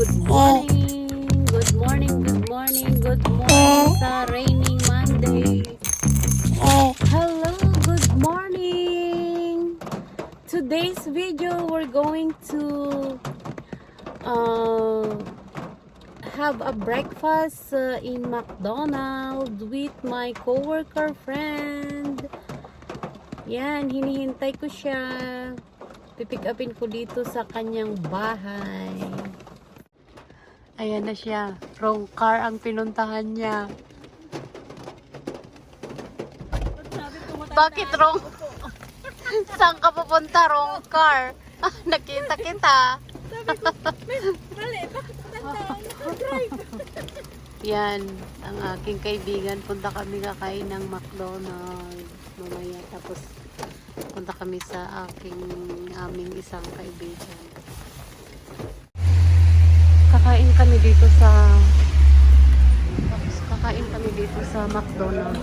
good morning! Good morning, good morning, good morning sa raining Monday. Hello, good morning! Today's video, we're going to have a breakfast in McDonald's with my coworker friend. Yan, hinihintay ko siya. Pipick upin ko dito sa kanyang bahay. Ayan na siya. Wrong car ang pinuntahan niya. Bakit wrong? Saan ka pupunta? Wrong car. Ah, nakita kita. Mali, bakit drive? Yan, ang aking kaibigan. Punta kami kakain ng McDonald's. Mamaya tapos punta kami sa aming isang kaibigan. Kakain kami dito sa McDonald's.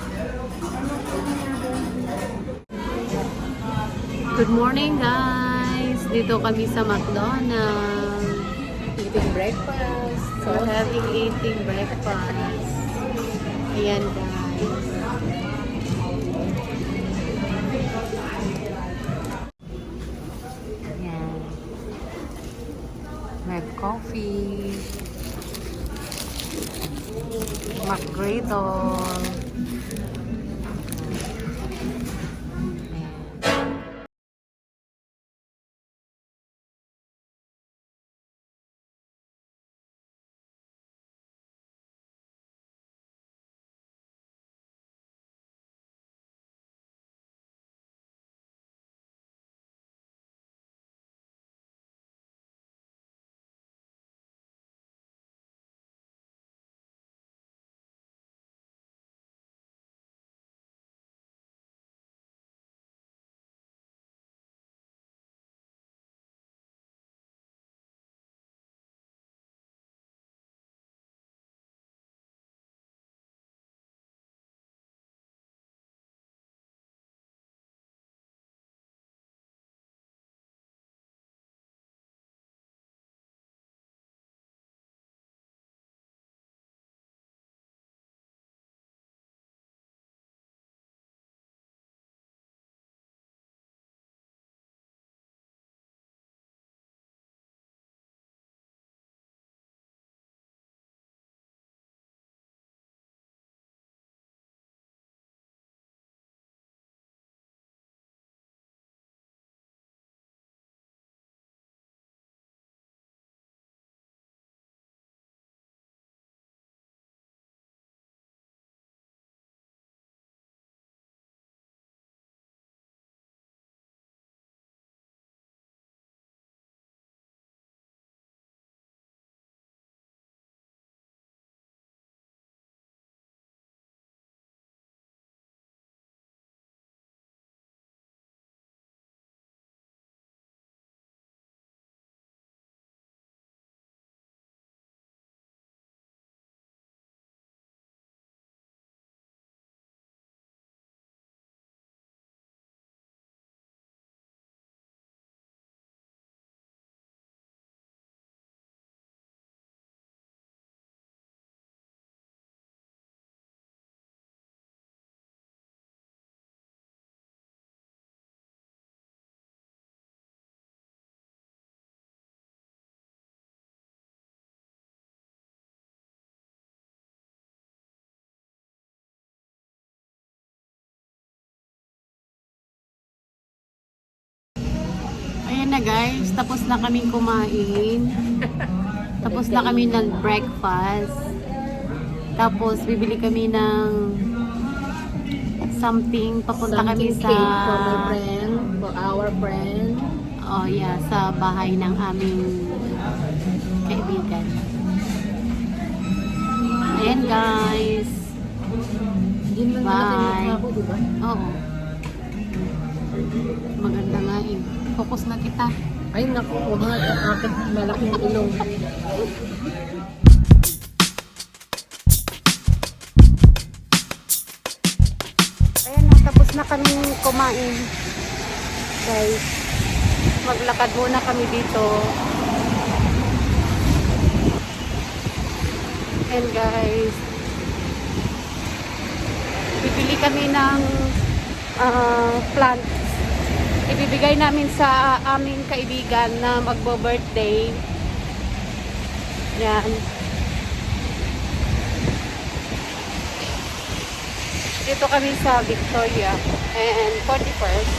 Good morning guys! Dito kami sa McDonald's. Eating breakfast. So eating breakfast. Ayan guys. Ayan. May coffee. McGriddle. Ayan na guys, tapos na kami kumain. Tapos na kami nag-breakfast. Tapos bibili kami ng something. Papunta kami sa Cake for my friend, for our friend. Oh yeah, sa bahay ng aming kaibigan. Ayan guys. Bye. Oo. Maganda nga eh. Focus na kita. Ay naku, huwag nga ang aking malaking ilong. Ayan na, tapos na kaming kumain. Guys, maglakad muna kami dito. And guys, bibili kami ng plants. Ibibigay namin sa aming kaibigan na magbo-birthday. Yan. Dito kami sa Victoria and 41st.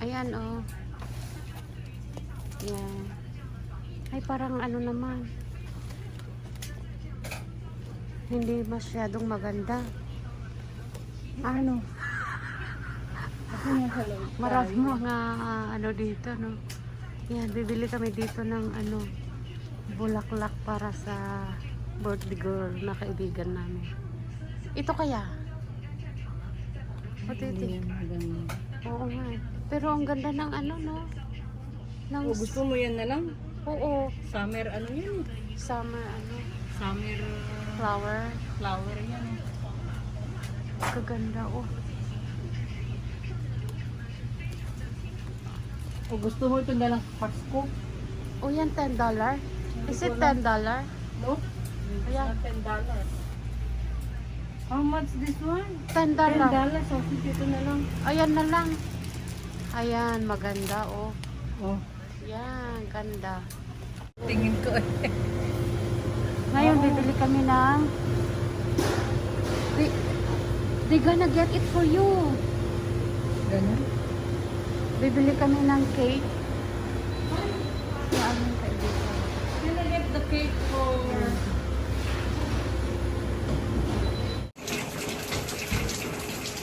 Ayan, oh. Yan. Ay, parang ano naman. Hindi masyadong maganda. Ano? Marami mga ano dito, no? Yan, bibili kami dito ng ano, bulaklak para sa birthday girl na kaibigan namin. Ito kaya? What do you think? Oo nga. Pero ang ganda ng ano, no? Ng Gusto mo yan na lang? oo, Summer ano yan? summer ano, Summer flower. flower yan. Kaganda, oh. O gusto mo ito na lang Pasko? Oh, yan, $10. Is it $10? No? Ayan, $10. How much this one? $10. $10. So, ito na lang. Ayan na lang. Ayan, maganda, oh. Oh. Yan, ganda. Tingin ko eh. Ngayon, bibili kami ng they gonna get it for you. Ganun? Bibili kami ng cake. Sa aming kaibigan. Can I get the cake for...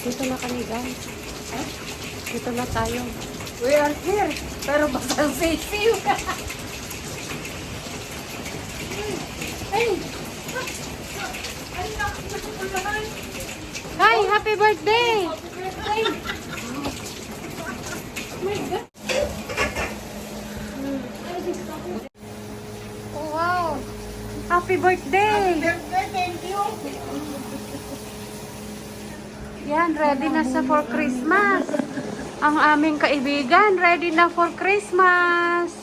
Dito na kami, guys. Dito na tayo. We are here. Pero basta face ka. Ay! Hi, happy birthday! Oh, wow! Happy birthday! Thank you. Yan, ready na sa for Christmas. Ang aming kaibigan, ready na for Christmas.